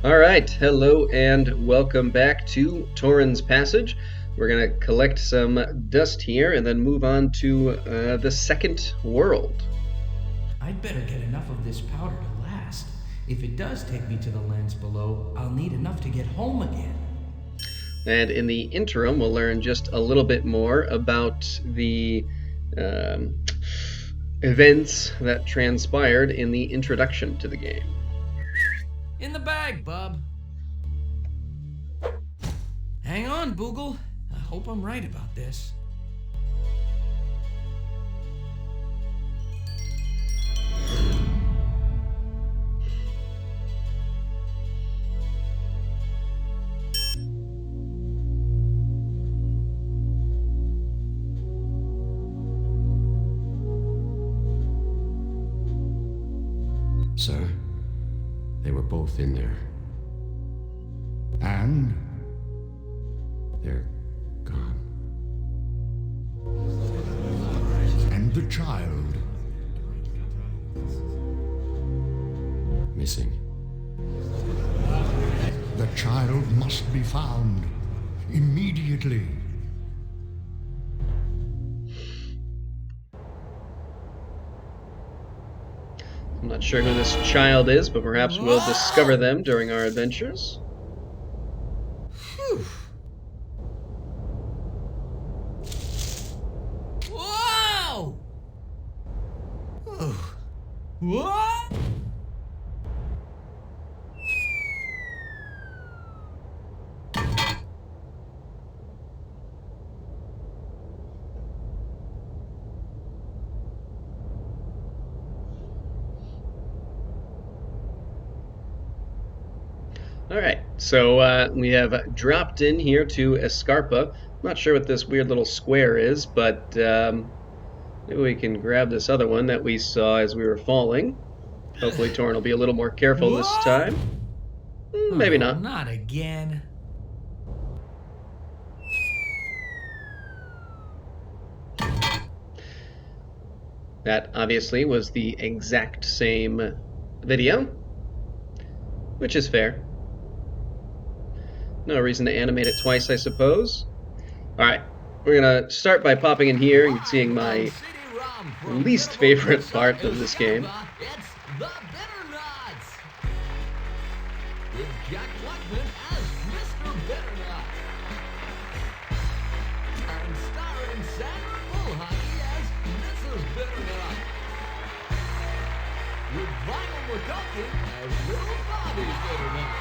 Alright, hello and welcome back to Torin's Passage. We're going to collect some dust here and then move on to the second world. I'd better get enough of this powder to last. If it does take me to the lands below, I'll need enough to get home again. And in the interim, we'll learn just a little bit more about the events that transpired in the introduction to the game. In the bag, bub. Hang on, Boogle. I hope I'm right about this. Sir, they were both in there. And they're gone. And the child. Missing. The child must be found. Immediately. I'm not sure who this child is, but perhaps we'll discover them during our adventures. Phew. Whoa! What? Alright, so we have dropped in here to Escarpa. I'm not sure what this weird little square is, but maybe we can grab this other one that we saw as we were falling. Hopefully Torin will be a little more careful this time. Maybe not. Not again. That obviously was the exact same video, which is fair. No reason to animate it twice, I suppose. Alright, we're gonna start by popping in here and seeing my least favorite part of this game. It's the Bitter Nuts! With Jack Blackman as Mr. Bitternut. And starring Sandra Bullhoney as Mrs. Bitternut. With Vinyl McCulkin as Little Bobby Bitternut.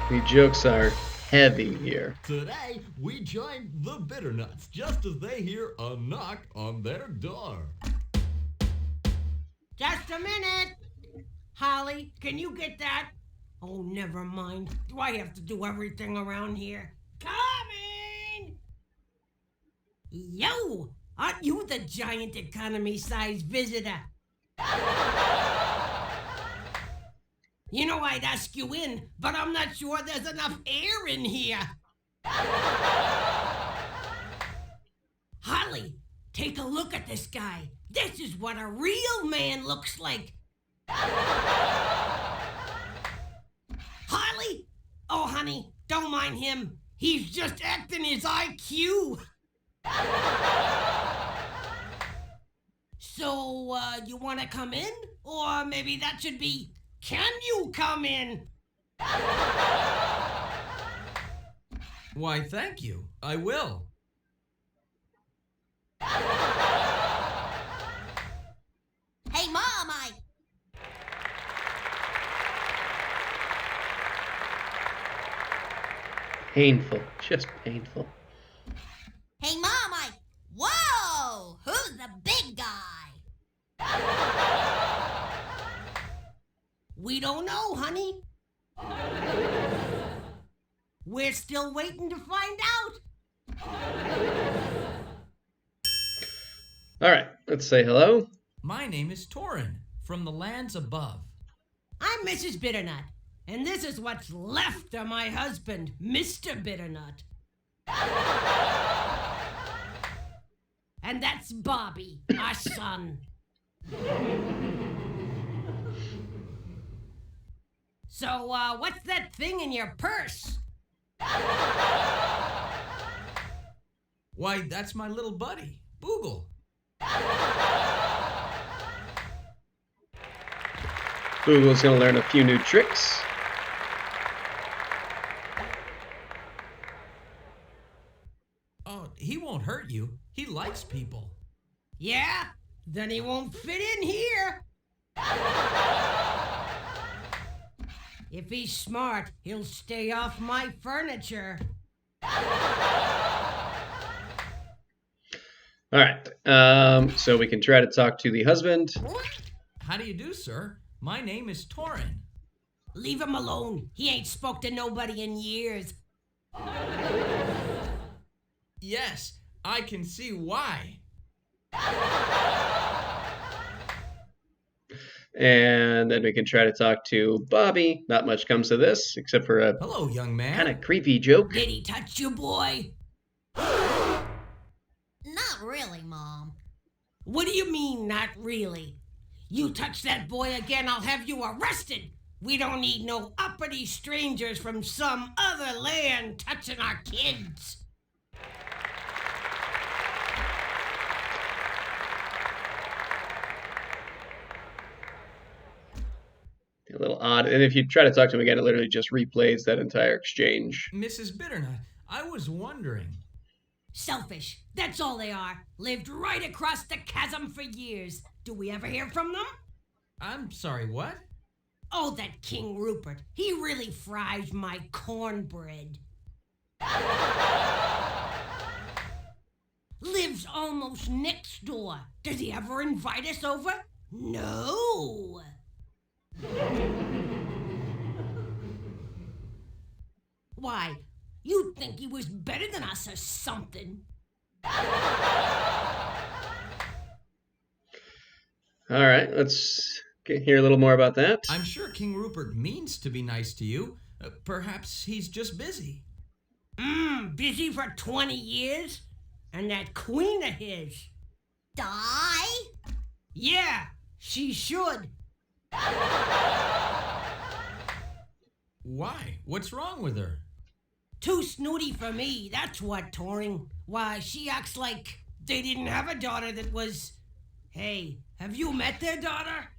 The jokes are heavy here. Today, we join the Bitternuts just as they hear a knock on their door. Just a minute! Holly, can you get that? Oh, never mind. Do I have to do everything around here? Coming! Yo! Aren't you the giant economy-sized visitor? You know I'd ask you in, but I'm not sure there's enough air in here. Holly, take a look at this guy. This is what a real man looks like. Holly? Oh, honey, don't mind him. He's just acting his IQ. So, you want to come in? Or maybe that should be, can you come in? Why, thank you. I will. Hey, Mom, Painful. Just painful. Hey, Mom, Whoa! Who's the big guy? We don't know, honey. We're still waiting to find out. Alright, let's say hello. My name is Torin, from the lands above. I'm Mrs. Bitternut. And this is what's left of my husband, Mr. Bitternut. And that's Bobby, our son. So, what's that thing in your purse? Why, that's my little buddy, Boogle. Google's gonna learn a few new tricks. Oh, he won't hurt you. He likes people. Yeah? Then he won't fit in here. If he's smart, he'll stay off my furniture. All right, so we can try to talk to the husband. How do you do, sir? My name is Torin. Leave him alone. He ain't spoke to nobody in years. Yes, I can see why. And then we can try to talk to Bobby. Not much comes to this, except for a Hello, young man. kind of creepy joke. Did he touch you, boy? Not really, Mom. What do you mean, not really? You touch that boy again, I'll have you arrested. We don't need no uppity strangers from some other land touching our kids. A little odd. And if you try to talk to him again, it literally just replays that entire exchange. Mrs. Bitternut, I was wondering. Selfish. That's all they are. Lived right across the chasm for years. Do we ever hear from them? I'm sorry, what? Oh, that King Rupert. He really fries my cornbread. Lives almost next door. Does he ever invite us over? No. Why? You'd think he was better than us or something. All right, let's hear a little more about that. I'm sure King Rupert means to be nice to you. Perhaps he's just busy. Busy for 20 years? And that queen of his. Die? Yeah, she should. Why? What's wrong with her? Too snooty for me, that's what, Torin. Why, she acts like they didn't have a daughter that was... Hey, have you met their daughter?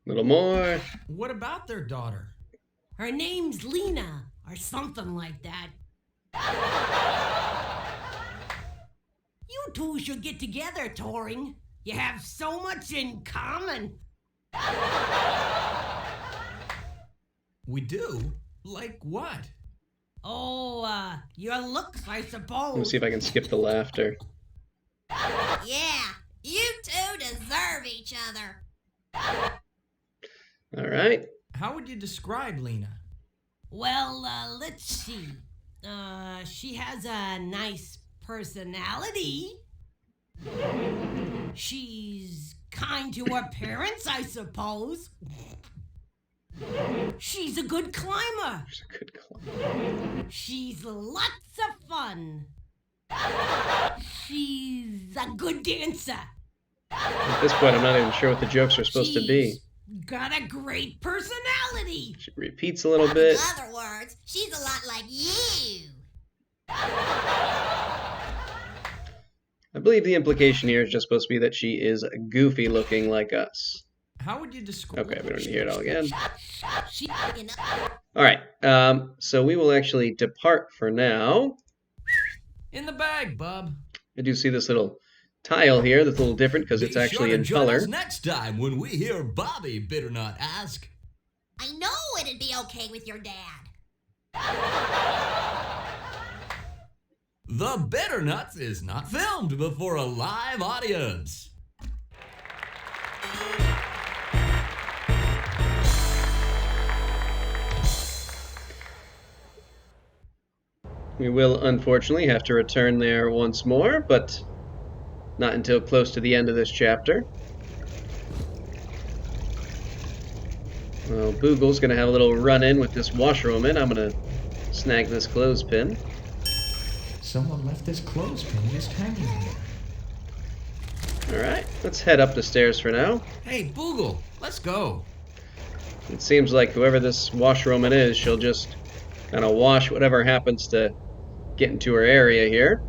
A little more. What about their daughter? Her name's Lena, or something like that. You two should get together, Torin. You have so much in common. We do? Like what? Oh, your looks, I suppose. Let me see if I can skip the laughter. Yeah, you two deserve each other. All right. How would you describe Lena? Well, let's see. She has a nice personality. She's kind to her parents, I suppose. She's a good climber. She's a good climber. She's lots of fun. She's a good dancer. At this point, I'm not even sure what the jokes are supposed to be. She's got a great personality. She repeats a little bit. In other words, she's a lot like you. I believe the implication here is just supposed to be that she is goofy looking like us. How would you describe... Okay, we don't need to hear it all again. She, you know. All right, so we will actually depart for now. In the bag, bub. I do see this little tile here that's a little different because it's actually in color. Us next time when we hear Bobby Bitternut ask. I know it'd be okay with your dad. The Bitternuts is not filmed before a live audience. We will unfortunately have to return there once more, but not until close to the end of this chapter. Well, Boogle's gonna have a little run-in with this washerwoman. I'm gonna snag this clothespin. Someone left this clothespin just hanging there. Alright, let's head up the stairs for now. Hey, Boogle, let's go. It seems like whoever this washerwoman is, she'll just kind of wash whatever happens to get into her area here.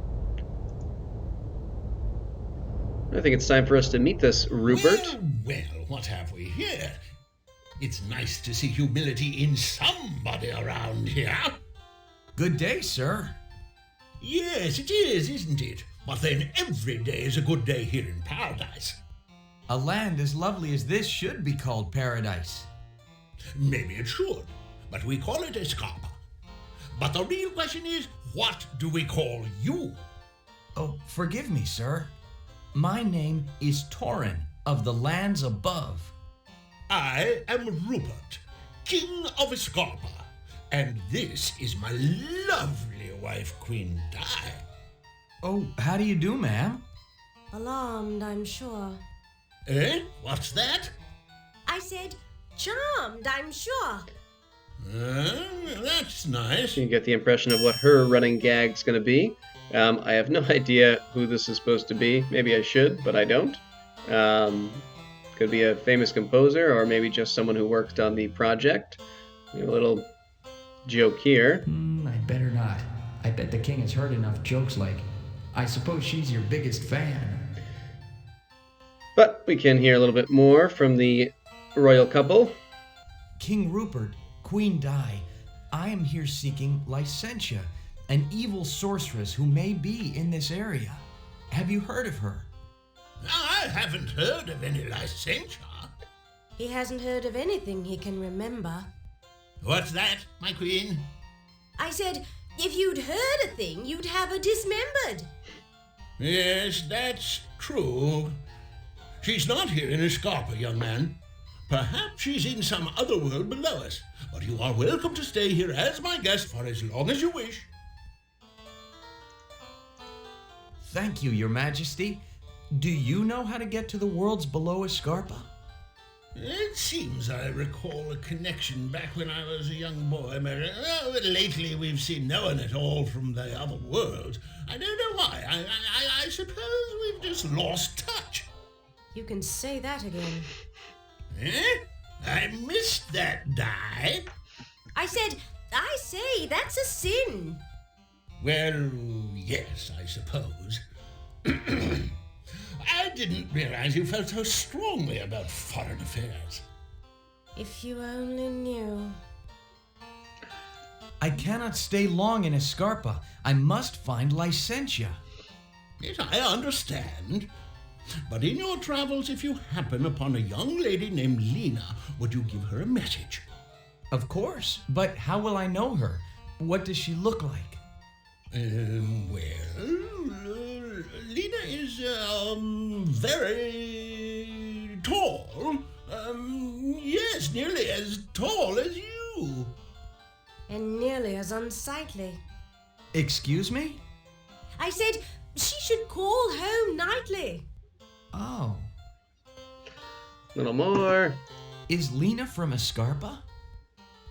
I think it's time for us to meet this Rupert. Well, what have we here? It's nice to see humility in somebody around here. Good day, sir. Yes, it is, isn't it? But then every day is a good day here in paradise. A land as lovely as this should be called paradise. Maybe it should, but we call it Escarpa. But the real question is, what do we call you? Oh, forgive me, sir. My name is Torin of the lands above. I am Rupert, King of Escarpa, and this is my lovely wife, Queen Di. Oh, how do you do, ma'am? Alarmed, I'm sure. Eh? What's that? I said, charmed, I'm sure. That's nice. You get the impression of what her running gag's going to be. I have no idea who this is supposed to be. Maybe I should, but I don't. Could be a famous composer, or maybe just someone who worked on the project. A little joke here. I'd better not. I bet the king has heard enough jokes like, I suppose she's your biggest fan. But we can hear a little bit more from the royal couple. King Rupert, Queen Di, I am here seeking Licentia, an evil sorceress who may be in this area. Have you heard of her? I haven't heard of any Licentia. He hasn't heard of anything he can remember. What's that, my queen? I said, if you'd heard a thing, you'd have her dismembered. Yes, that's true. She's not here in Escarpa, young man. Perhaps she's in some other world below us, but you are welcome to stay here as my guest for as long as you wish. Thank you, your majesty. Do you know how to get to the worlds below Escarpa? It seems I recall a connection back when I was a young boy, but lately we've seen no one at all from the other world. I don't know why. I suppose we've just lost touch. You can say that again. Eh? I missed that, Di. I say, that's a sin. Well, yes, I suppose. I didn't realize you felt so strongly about foreign affairs. If you only knew. I cannot stay long in Escarpa. I must find Licentia. Yes, I understand. But in your travels, if you happen upon a young lady named Lena, would you give her a message? Of course, but how will I know her? What does she look like? Well, Lena is, very tall. Yes, nearly as tall as you. And nearly as unsightly. Excuse me? I said she should call home nightly. Oh. A little more. Is Lena from Escarpa?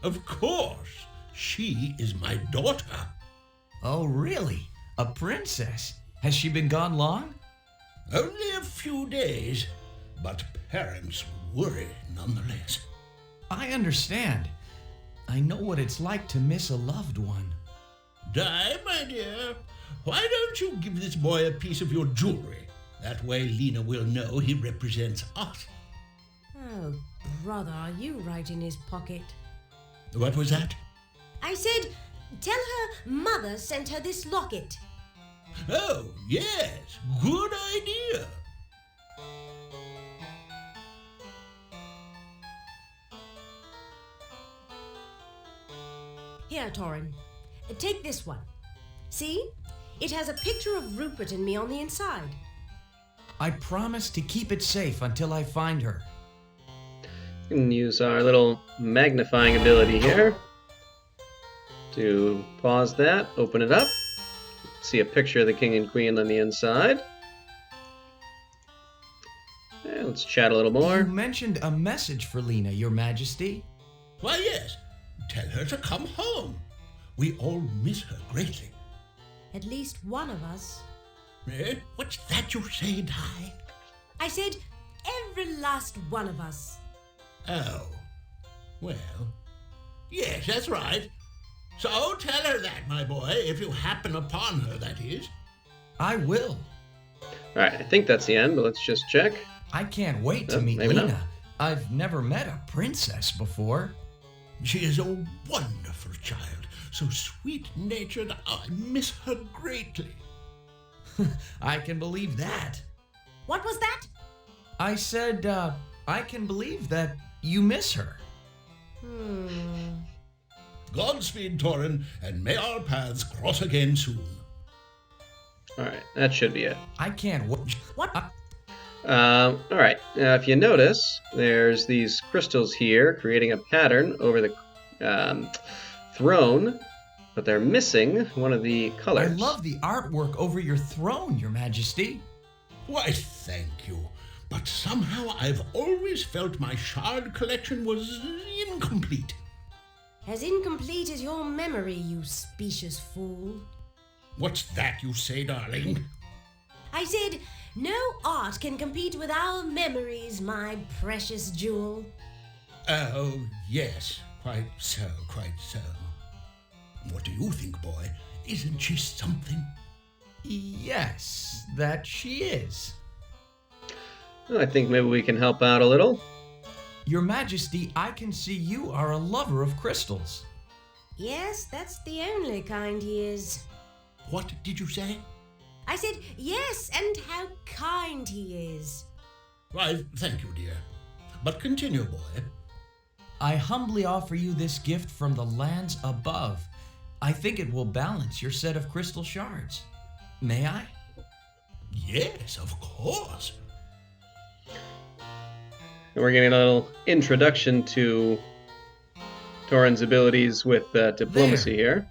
Of course. She is my daughter. Oh, really? A princess? Has she been gone long? Only a few days, but parents worry nonetheless. I understand. I know what it's like to miss a loved one. Di, my dear, why don't you give this boy a piece of your jewelry? That way Lena will know he represents us. Oh, brother, are you right in his pocket? What was that? I said, tell her mother sent her this locket. Oh, yes, good idea. Here, Torin, take this one. See? It has a picture of Rupert and me on the inside. I promise to keep it safe until I find her. We can use our little magnifying ability here to pause that, open it up, see a picture of the king and queen on the inside. And let's chat a little more. You mentioned a message for Lena, your majesty. Why, yes. Tell her to come home. We all miss her greatly. At least one of us. Eh? What's that you say, Di? I said every last one of us. Oh. Well, yes, that's right. So tell her that, my boy, if you happen upon her, that is. I will. All right, I think that's the end, but let's just check. I can't wait to Oh, meet maybe Lena. not. I've never met a princess before. She is a wonderful child, so sweet-natured. I miss her greatly. I can believe that. What was that? I said, I can believe that you miss her. Godspeed, Torin, and may our paths cross again soon. All right, that should be it. I can't wait. What? All right, now if you notice, there's these crystals here creating a pattern over the throne, but they're missing one of the I colors. love the artwork over your throne, Your Majesty. Why, thank you. But somehow I've always felt my shard collection was incomplete. As incomplete as your memory, you specious fool. What's that you say, darling? I said, no art can compete with our memories, my precious jewel. Oh, yes. Quite so, quite so. What do you think, boy? Isn't she something? Yes, that she is. I think maybe we can help out a little. Your Majesty, I can see you are a lover of crystals. Yes, that's the only kind he is. What did you say? I said, yes, and how kind he is. Why, thank you, dear. But continue, boy. I humbly offer you this gift from the lands above. I think it will balance your set of crystal shards. May I? Yes, of course. And we're getting a little introduction to Torin's abilities with diplomacy here.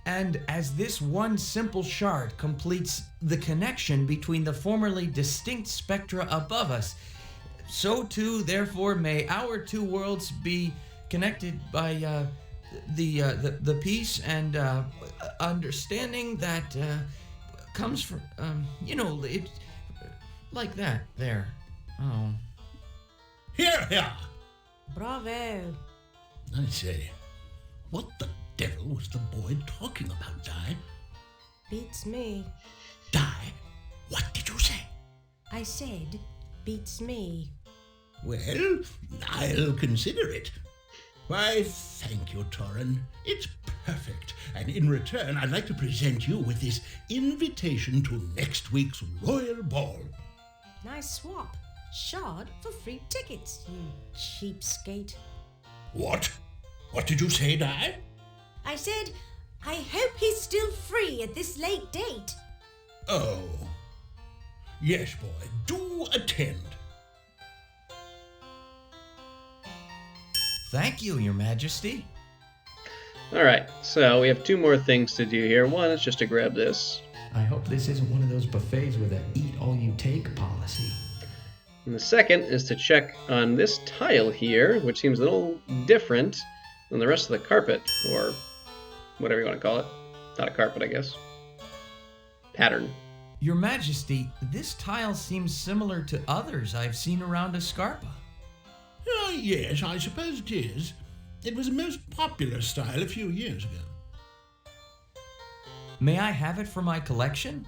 And as this one simple shard completes the connection between the formerly distinct spectra above us, so too, therefore, may our two worlds be connected by the peace and understanding that comes from, it like that there. Oh. Here, here. Bravo. I say, what the devil was the boy talking about, Di? Beats me. Di, what did you say? I said, beats me. Well, I'll consider it. Why, thank you, Torin. It's perfect. And in return, I'd like to present you with this invitation to next week's royal ball. Nice swap. Shard for free tickets, you cheapskate. What? What did you say, Di? I said, I hope he's still free at this late date. Oh. Yes, boy, do attend. Thank you, Your Majesty. All right, so we have two more things to do here. One is just to grab this. I hope this isn't one of those buffets with a eat-all-you-take policy. And the second is to check on this tile here, which seems a little different than the rest of the carpet, or whatever you want to call it. Not a carpet, I guess. Pattern. Your Majesty, this tile seems similar to others I've seen around Escarpa. Oh, yes, I suppose it is. It was a most popular style a few years ago. May I have it for my collection?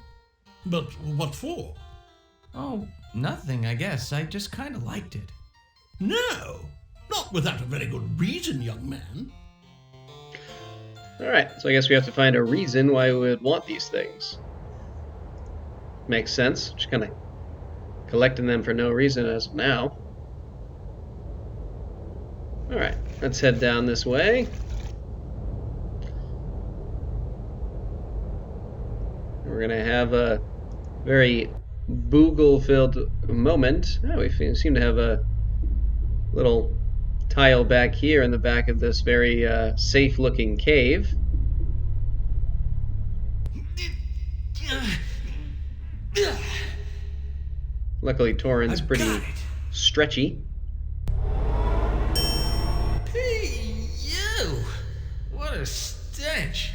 But what for? Oh, nothing, I guess. I just kind of liked it. No, not without a very good reason, young man. All right, so I guess we have to find a reason why we would want these things. Makes sense. Just kind of collecting them for no reason as of now. All right, let's head down this way. We're gonna have a very Boogle-filled moment. Oh, we seem to have a little tile back here in the back of this very safe-looking cave. Luckily, Torin's I've pretty got it. stretchy. a stench.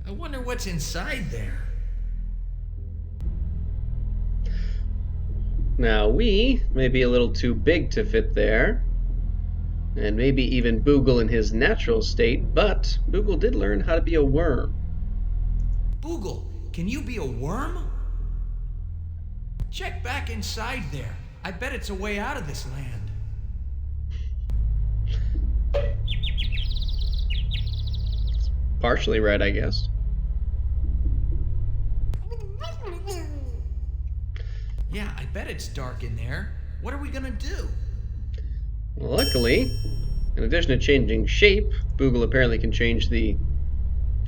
I wonder what's inside there. Now, we may be a little too big to fit there, and maybe even Boogle in his natural state, but Boogle did learn how to be a worm. Boogle, can you be a worm? Check back inside there. I bet it's a way out of this land. Partially right, I guess. Yeah, I bet it's dark in there. What are we gonna do? Luckily, in addition to changing shape, Boogle apparently can change the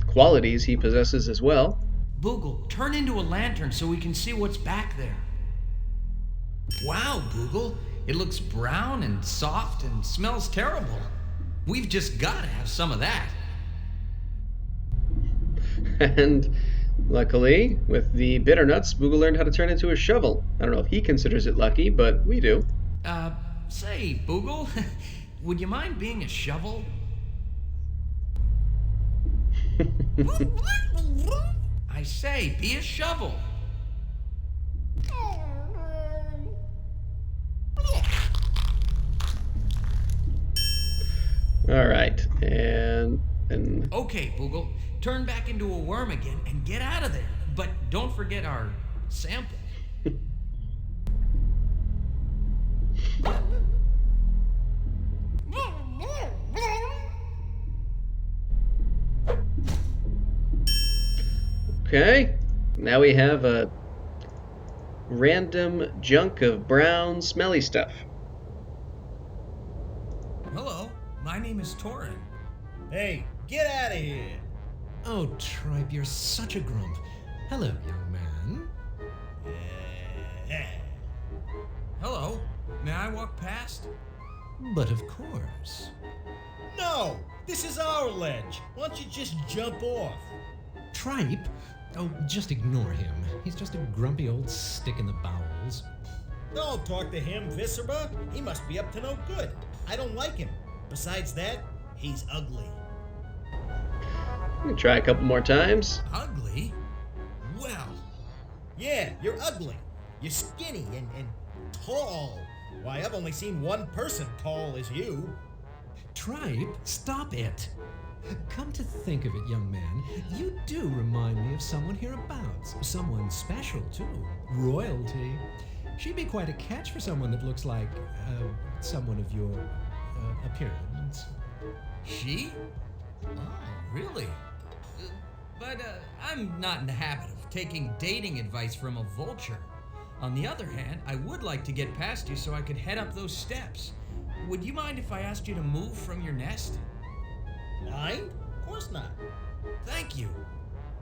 qualities he possesses as well. Boogle, turn into a lantern so we can see what's back there. Wow, Boogle, it looks brown and soft and smells terrible. We've just gotta have some of that. And luckily, with the bitter nuts, Boogle learned how to turn into a shovel. I don't know if he considers it lucky, but we do. Say, Boogle, would you mind being a shovel? I say, be a shovel. All right, and Okay, Boogle, turn back into a worm again and get out of there. But don't forget our sample. okay, now we have a random junk of brown, smelly stuff. Hello, my name is Torin. Hey, get out of here! Oh, Tripe, you're such a grump. Hello, young man. Hello, may I walk past? But of course. No! This is our ledge! Why don't you just jump off? Tripe? Oh, just ignore him. He's just a grumpy old stick in the bowels. Don't talk to him, Viscera. He must be up to no good. I don't like him. Besides that, he's ugly. We can try a couple more times. Ugly? Well, Yeah, you're ugly. You're skinny and tall. Why, I've only seen one person tall as you. Tripe, stop it. Come to think of it, young man, you do remind me of someone hereabouts. Someone special, too. Royalty. She'd be quite a catch for someone that looks like, someone of your, appearance. she? Oh, really? But I'm not in the habit of taking dating advice from a vulture. On the other hand, I would like to get past you so I could head up those steps. Would you mind if I asked you to move from your nest? Mind? Of course not. Thank you.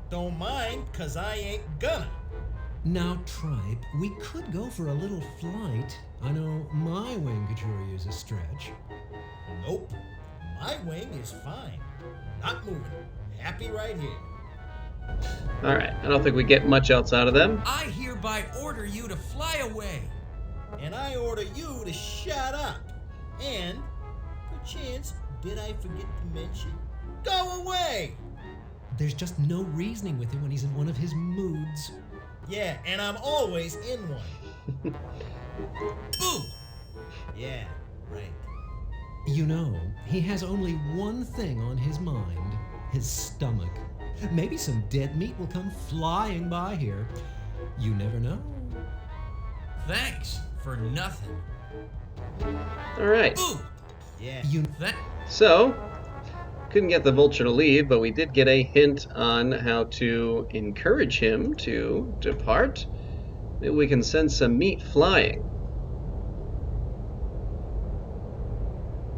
Don't mind, 'cause I ain't gonna. Now, Tripe, we could go for a little flight. I know my wing could sure use a stretch. Nope. My wing is fine. Not moving. Happy right here. All right, I don't think we get much else out of them. I hereby order you to fly away. And I order you to shut up. And, perchance, did I forget to mention? Go away! There's just no reasoning with him when he's in one of his moods. Yeah, and I'm always in one. Boo! Yeah, right. You know, he has only one thing on his mind, his stomach. Maybe some dead meat will come flying by here. You never know. Thanks for nothing. All right, Boo! Yeah. so couldn't get the vulture to leave, but we did get a hint on how to encourage him to depart. Maybe we can send some meat flying.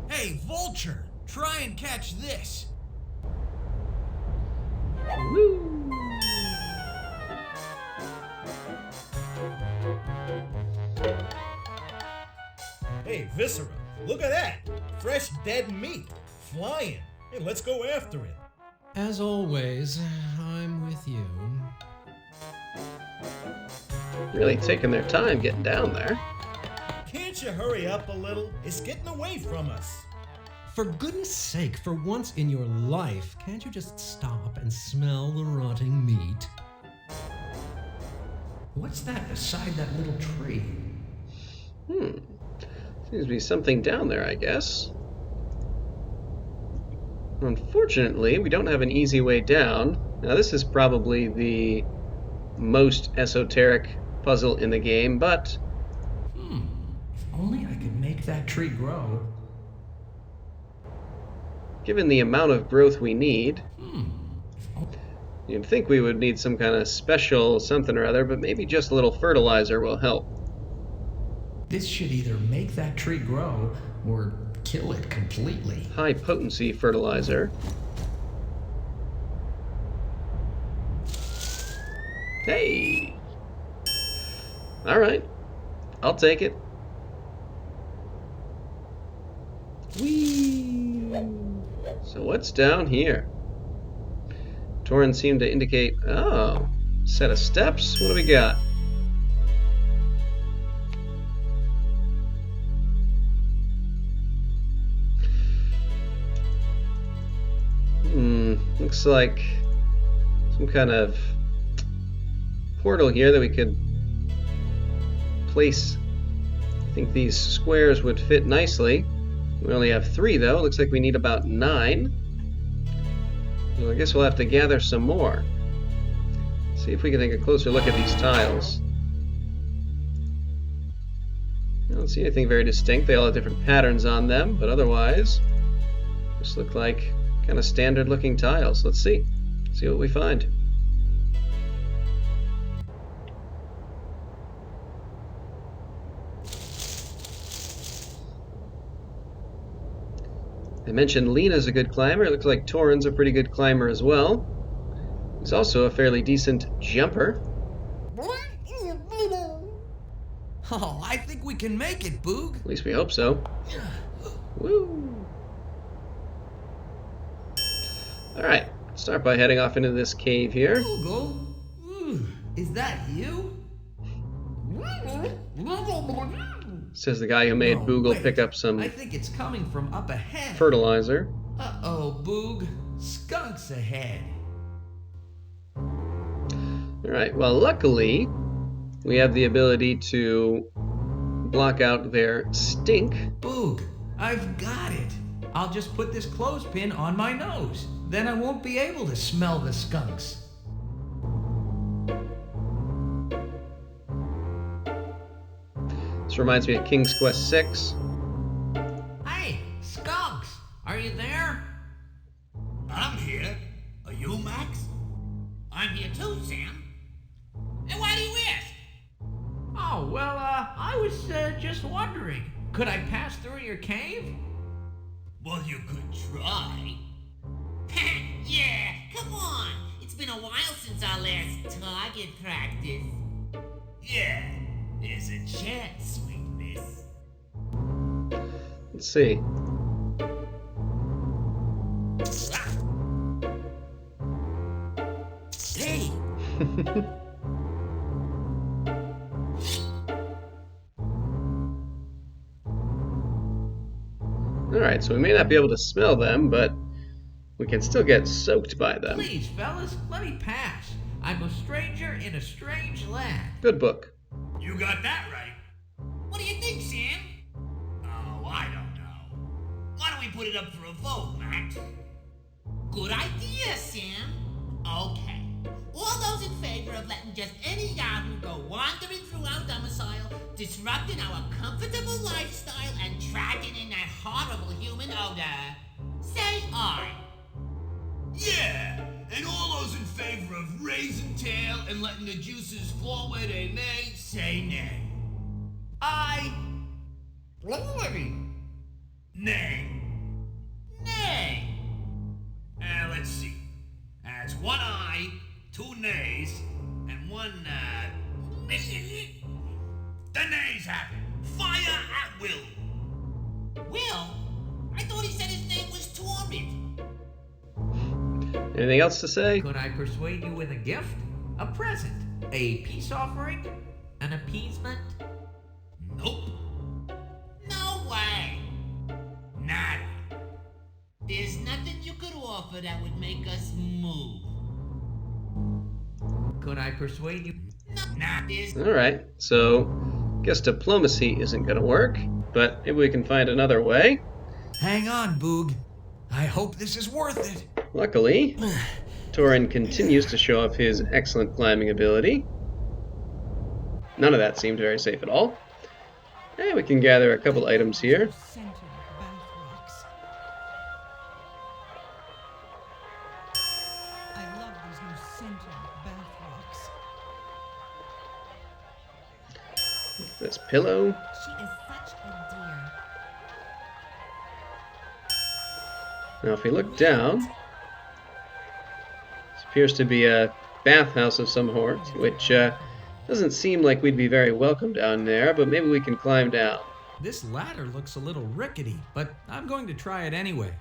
Hey, vulture! Try and catch this. Woo! Hey, Viscera, look at that! Fresh dead meat, flying. Hey, let's go after it. As always, I'm with you. Really taking their time getting down there. Can't you hurry up a little? It's getting away from us. For goodness sake, for once in your life, can't you just stop and smell the rotting meat? What's that beside that little tree? Seems to be something down there, I guess. Unfortunately, we don't have an easy way down. Now, this is probably the most esoteric puzzle in the game, but... If only I could make that tree grow. given the amount of growth we need, you'd think we would need some kind of special something or other, but maybe just a little fertilizer will help. This should either make that tree grow or kill it completely. High potency fertilizer. Hey! Alright. I'll take it. Whee! So what's down here? Torin seemed to indicate... Oh, set of steps? What do we got? Looks like some kind of portal here that we could place. I think these squares would fit nicely. We only have 3 though. Looks like we need about 9. So I guess we'll have to gather some more. See if we can take a closer look at these tiles. I don't see anything very distinct. They all have different patterns on them, but otherwise just look like kind of standard looking tiles. Let's see what we find. I mentioned Lena's a good climber. It looks like Torin's a pretty good climber as well. He's also a fairly decent jumper. Oh, I think we can make it, Boog. At least we hope so. Woo! Alright, start by heading off into this cave here. Boogle? Is that you? Says the guy who made No, Boogle wait. pick up some I think it's coming from up ahead. fertilizer. Uh-oh, Boog. Skunks ahead. Alright, well luckily we have the ability to block out their stink. Boog, I've got it. I'll just put this clothespin on my nose. Then I won't be able to smell the skunks. This reminds me of King's Quest 6. Hey, skunks, are you there? I'm here. Are you, Max? I'm here too, Sam. And why do you ask? Oh, well, I was just wondering. Could I pass through your cave? Well, you could try. Yeah, come on. It's been a while since our last target practice. Yeah, there's a chance, sweetness. Let's see. Hey, Alright, so we may not be able to smell them, but we can still get soaked by them. please, fellas, let me pass. I'm a stranger in a strange land. Good book. You got that right. What do you think, Sam? Oh, I don't know. Why don't we put it up for a vote, Max? Good idea, Sam. Okay. All those in favor of letting just any yahoo go wandering through our domicile, disrupting our comfortable lifestyle, and dragging in that horrible human odor, say aye. Yeah, and all those in favor of raising tail and letting the juices fall where they may, say nay. Nay. Nay. Let's see. That's 1 aye, 2 nays, and 1, The nays have it. Fire at will. Will? I thought he said his name was Torin. Anything else to say? Could I persuade you with a gift? A present? A peace offering? An appeasement? Nope. No way. Nada. There's nothing you could offer that would make us move. Could I persuade you? Nah, there's Alright, so guess diplomacy isn't gonna work, but maybe we can find another way. Hang on, Boog. I hope this is worth it. Luckily, Torin continues to show off his excellent climbing ability. None of that seemed very safe at all. And we can gather a couple items here. This pillow. She is such a dear. Now if we look down, this appears to be a bathhouse of some sort, which doesn't seem like we'd be very welcome down there, but maybe we can climb down. This ladder looks a little rickety, but I'm going to try it anyway.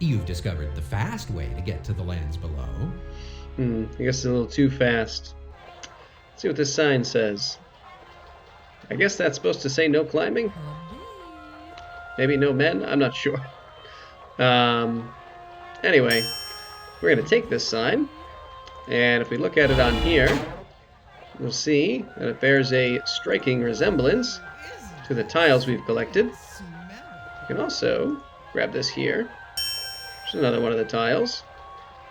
You've discovered the fast way to get to the lands below. I guess it's a little too fast. Let's see what this sign says. I guess that's supposed to say no climbing? Maybe no men? I'm not sure. Anyway, we're going to take this sign, and if we look at it on here, we'll see that it bears a striking resemblance to the tiles we've collected. You can also grab this here. There's another one of the tiles.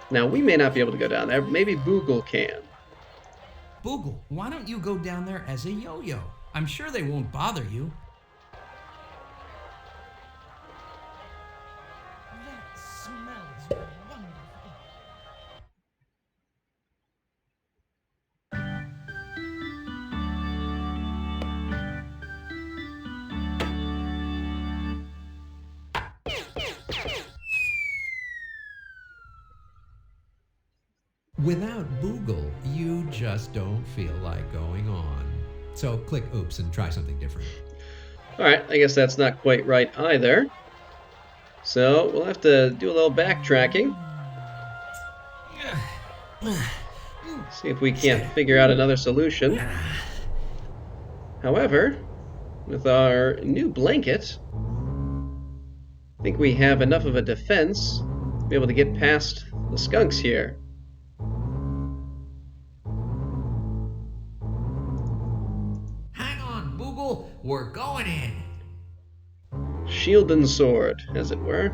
Now, we may not be able to go down there, but maybe Boogle can. Boogle, why don't you go down there as a yo-yo? I'm sure they won't bother you. That smells wonderful. Without Boogle, you just don't feel like going on. So click oops and try something different. Alright, I guess that's not quite right either. So, we'll have to do a little backtracking. See if we can't figure out another solution. However, with our new blanket, I think we have enough of a defense to be able to get past the skunks here. Hang on, Boogle. We're going in. Shield and sword, as it were.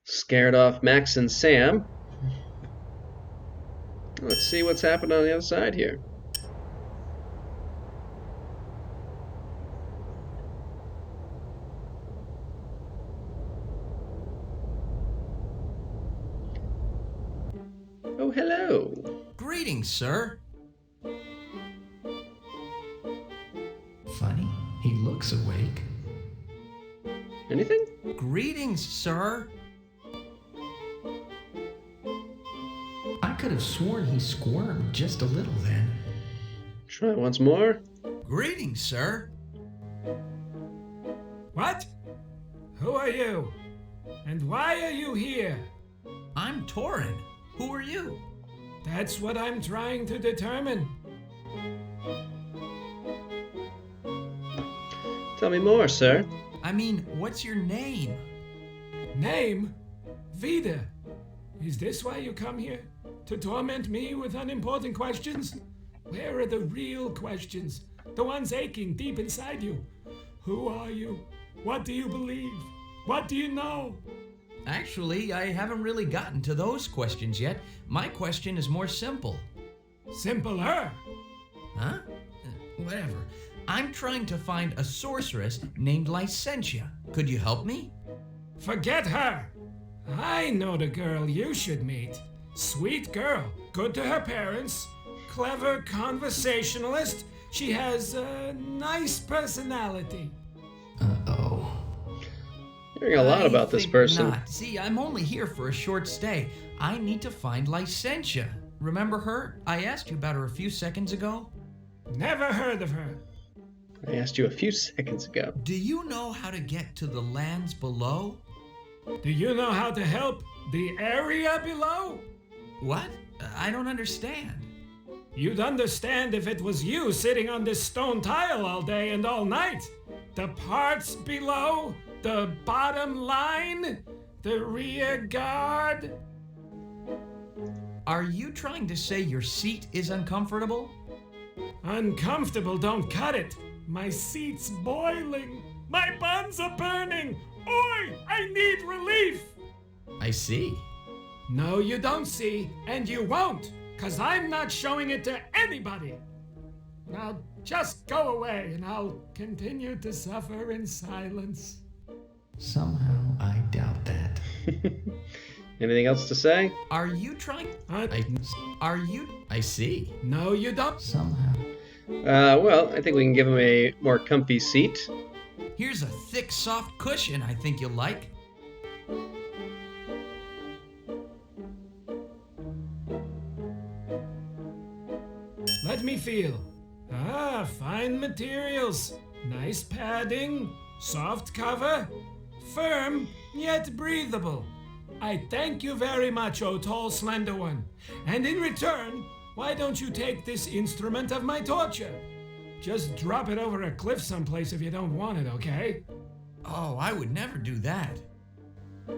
Scared off Max and Sam. Let's see what's happened on the other side here. Oh, hello. Greetings, sir. Funny, he looks awake. Anything? Greetings, sir. I could have sworn he squirmed just a little then. Try once more. Greetings, sir. What? Who are you? And why are you here? I'm Torin. Who are you? That's what I'm trying to determine. Tell me more, sir. I mean, what's your name? Name? Vida. Is this why you come here? To torment me with unimportant questions? Where are the real questions? The ones aching deep inside you. Who are you? What do you believe? What do you know? Actually, I haven't really gotten to those questions yet. My question is more simple. Simpler? Huh? Whatever. I'm trying to find a sorceress named Licentia. Could you help me? Forget her! I know the girl you should meet. Sweet girl, good to her parents, clever conversationalist. She has a nice personality. Uh-oh. Hearing a lot about this person. Not. See, I'm only here for a short stay. I need to find Licentia. Remember her? I asked you about her a few seconds ago. Never heard of her. I asked you a few seconds ago. Do you know how to get to the lands below? Do you know how to help the area below? What? I don't understand. You'd understand if it was you sitting on this stone tile all day and all night. The parts below, the bottom line, the rear guard. Are you trying to say your seat is uncomfortable? Uncomfortable, don't cut it. My seat's boiling. My buns are burning. Oi, I need relief. I see. No, you don't see, and you won't, 'cause I'm not showing it to anybody. Now just go away, and I'll continue to suffer in silence. Somehow I doubt that. Anything else to say? Are you trying? I see. No, you don't. Somehow. Well, I think we can give him a more comfy seat. Here's a thick, soft cushion I think you'll like. Let me feel. Ah, fine materials. Nice padding. Soft cover. Firm, yet breathable. I thank you very much, O tall, slender one. And in return, why don't you take this instrument of my torture? Just drop it over a cliff someplace if you don't want it, okay? Oh, I would never do that. All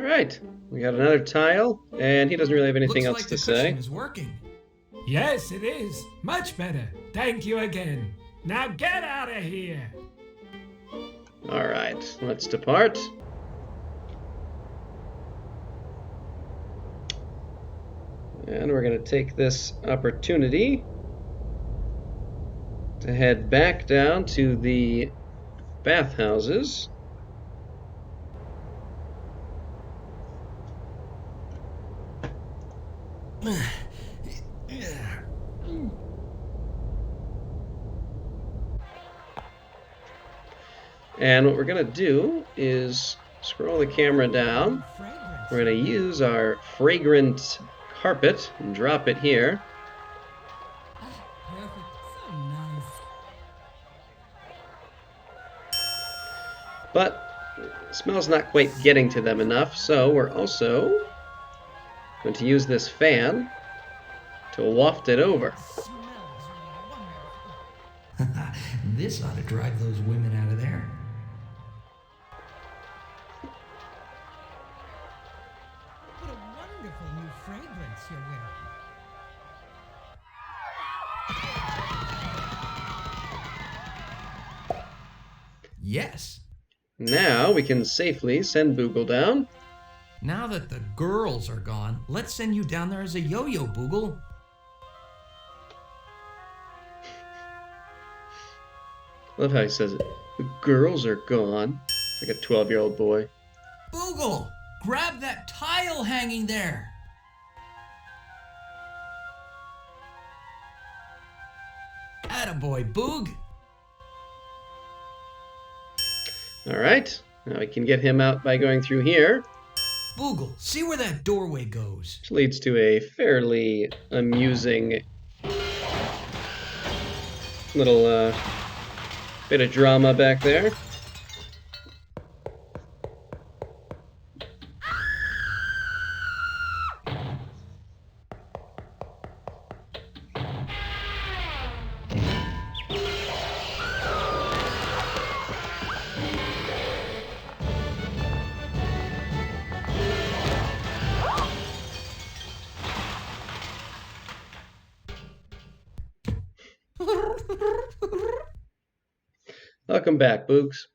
right, we got another tile, and he doesn't really have anything else Looks like to the say. cushion is working. Yes, it is. Much better. Thank you again. Now get out of here. All right, let's depart. And we're going to take this opportunity to head back down to the bathhouses. And what we're going to do is scroll the camera down. We're going to use our fragrant carpet and drop it here. Perfect. So nice. But the smell's not quite getting to them enough, so we're also going to use this fan to waft it over. This ought to drive those women out of there. What a wonderful new fragrance you're wearing. Yes. Now we can safely send Boogle down. Now that the girls are gone, let's send you down there as a yo-yo, Boogle. Love how he says it. The girls are gone. It's like a 12-year-old boy. Boogle, grab that tile hanging there. Attaboy, Boog. All right, now we can get him out by going through here, Boogle, see where that doorway goes. which leads to a fairly amusing little bit of drama back there. Welcome back, Boogs.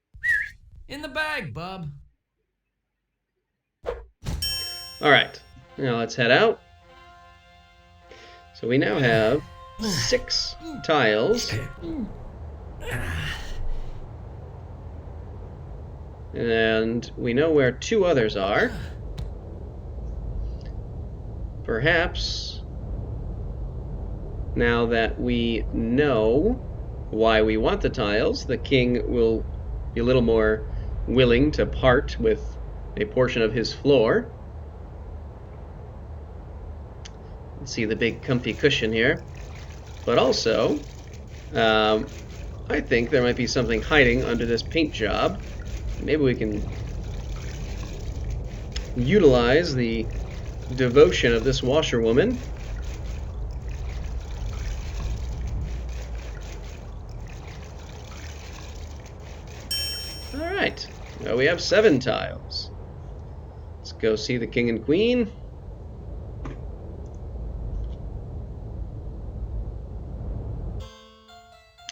In the bag, bub. All right, now let's head out. So we now have 6 tiles. And we know where 2 others are. Perhaps, now that we know why we want the tiles, the king will be a little more willing to part with a portion of his floor. see the big comfy cushion here. But also, I think there might be something hiding under this paint job. Maybe we can utilize the devotion of this washerwoman. Alright, well, we have 7 tiles. Let's go see the king and queen.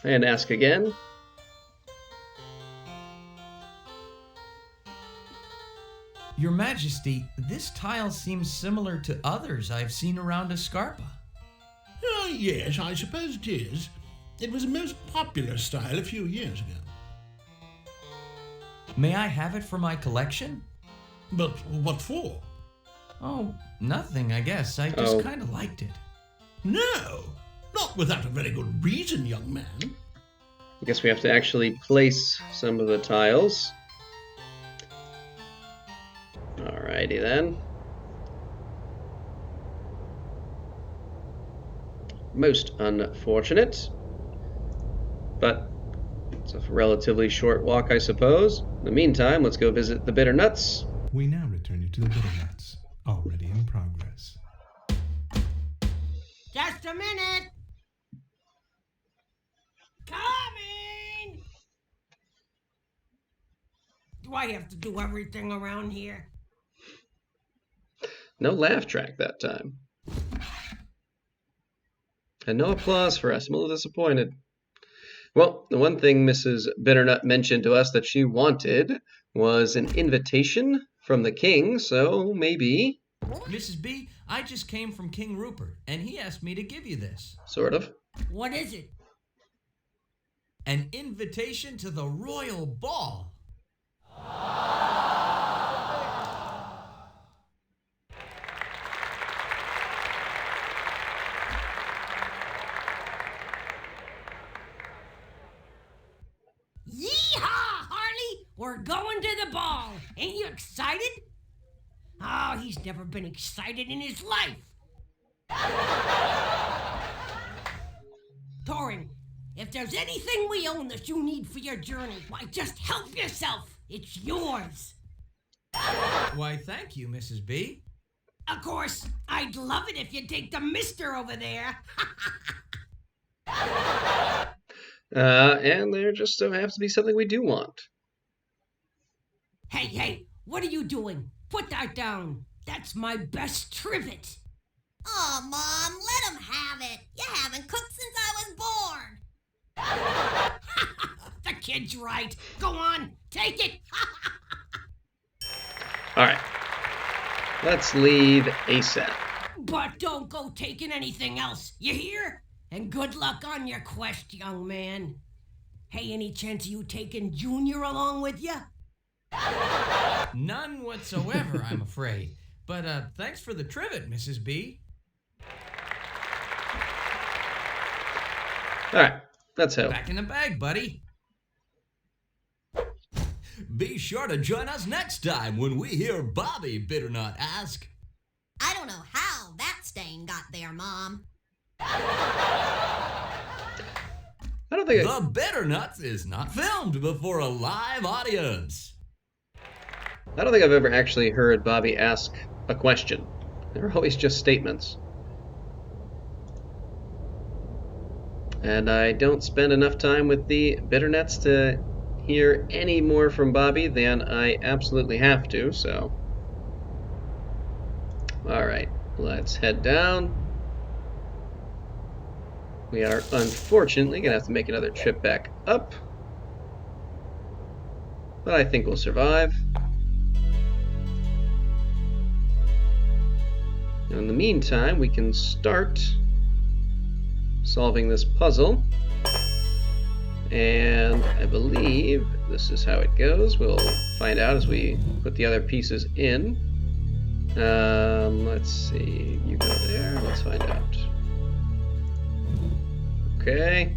And ask again. Your Majesty, this tile seems similar to others I've seen around Escarpa. Yes, I suppose it is. It was a most popular style a few years ago. May I have it for my collection? But what for? Oh, nothing, I guess. I just kind of liked it. No, not without a very good reason, young man. I guess we have to actually place some of the tiles. Alrighty then. Most unfortunate. But it's a relatively short walk, I suppose. In the meantime, let's go visit the bitter nuts. We now return you to the bitter nuts, already in progress. Just a minute. Coming! Do I have to do everything around here? No laugh track that time. And no applause for us. I'm a little disappointed. Well, the one thing Mrs. Bitternut mentioned to us that she wanted was an invitation from the king, so maybe... Mrs. B, I just came from King Rupert, and he asked me to give you this. Sort of. What is it? An invitation to the royal ball. Yeehaw, Harley! We're going to the ball. Ain't you excited? Oh, he's never been excited in his life. Torin, if there's anything we own that you need for your journey, why, just help yourself. It's yours. Why, thank you, Mrs. B. Of course, I'd love it if you'd take the mister over there. And there just so happens to be something we do want. Hey, what are you doing? Put that down. That's my best trivet. Oh, Mom, let him have it. You haven't cooked since I was born. The kid's right. Go on, take it. Alright. Let's leave ASAP. But don't go taking anything else, you hear? And good luck on your quest, young man. Hey, any chance of you taking Junior along with you? None whatsoever, I'm afraid. But thanks for the trivet, Mrs. B. Alright, let's hope. Back in the bag, buddy. Be sure to join us next time when we hear Bobby Bitternut ask, I don't know how that stain got there, Mom. I don't think The Bitternuts is not filmed before a live audience. I don't think I've ever actually heard Bobby ask a question. They're always just statements. And I don't spend enough time with the Bitternuts to hear any more from Bobby than I absolutely have to, so... Alright, let's head down. We are unfortunately going to have to make another trip back up. But I think we'll survive. And in the meantime, we can start solving this puzzle. And I believe this is how it goes. We'll find out as we put the other pieces in. Let's see. You go there. Let's find out. Okay.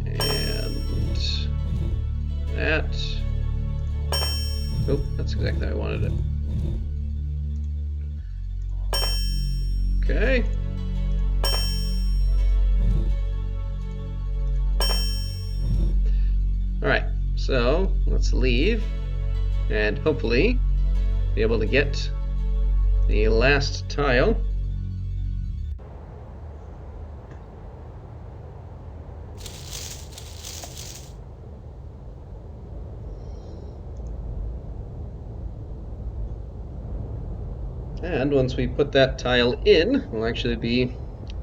And that. Oh, that's exactly how I wanted it. Okay. Alright, so let's leave and hopefully be able to get the last tile. And once we put that tile in, we'll actually be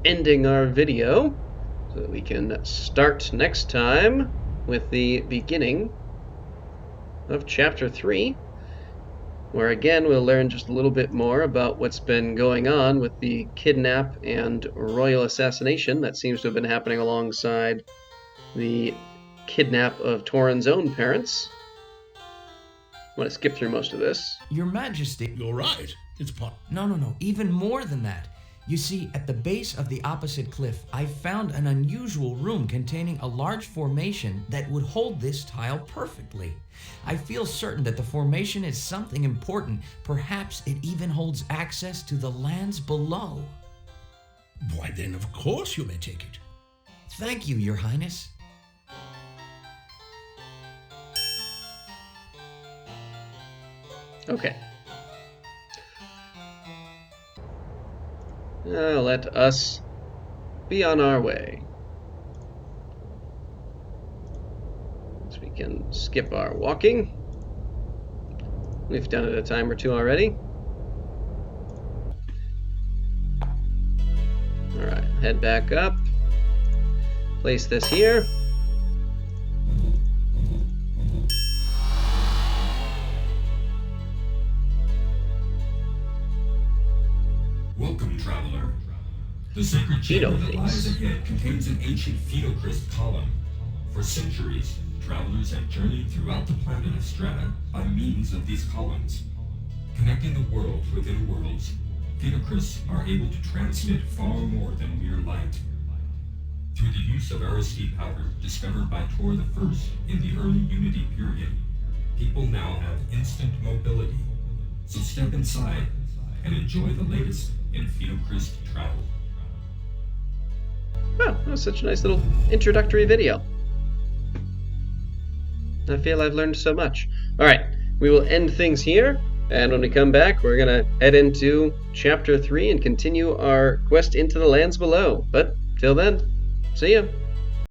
ending our video so that we can start next time with the beginning of Chapter 3, where again we'll learn just a little bit more about what's been going on with the kidnap and royal assassination that seems to have been happening alongside the kidnap of Torin's own parents. I'm going to skip through most of this. Your Majesty. You're right. It's pot. No. Even more than that. You see, at the base of the opposite cliff, I found an unusual room containing a large formation that would hold this tile perfectly. I feel certain that the formation is something important. Perhaps it even holds access to the lands below. Why then, of course you may take it. Thank you, Your Highness. Okay. Let us be on our way. So we can skip our walking. We've done it a time or two already. Alright, head back up. Place this here. Welcome, traveler. The sacred chamber that lies ahead contains an ancient Phenocryst column. For centuries, travelers have journeyed throughout the planet of Strata by means of these columns. Connecting the world within worlds, Phenocrysts are able to transmit far more than mere light. Through the use of RSD powder discovered by Tor I in the early Unity period, people now have instant mobility. So step inside and enjoy the latest in Phenocryst travel. Oh, that was such a nice little introductory video. I feel I've learned so much. Alright, we will end things here, and when we come back, we're going to head into Chapter 3 and continue our quest into the lands below. But, till then, see ya!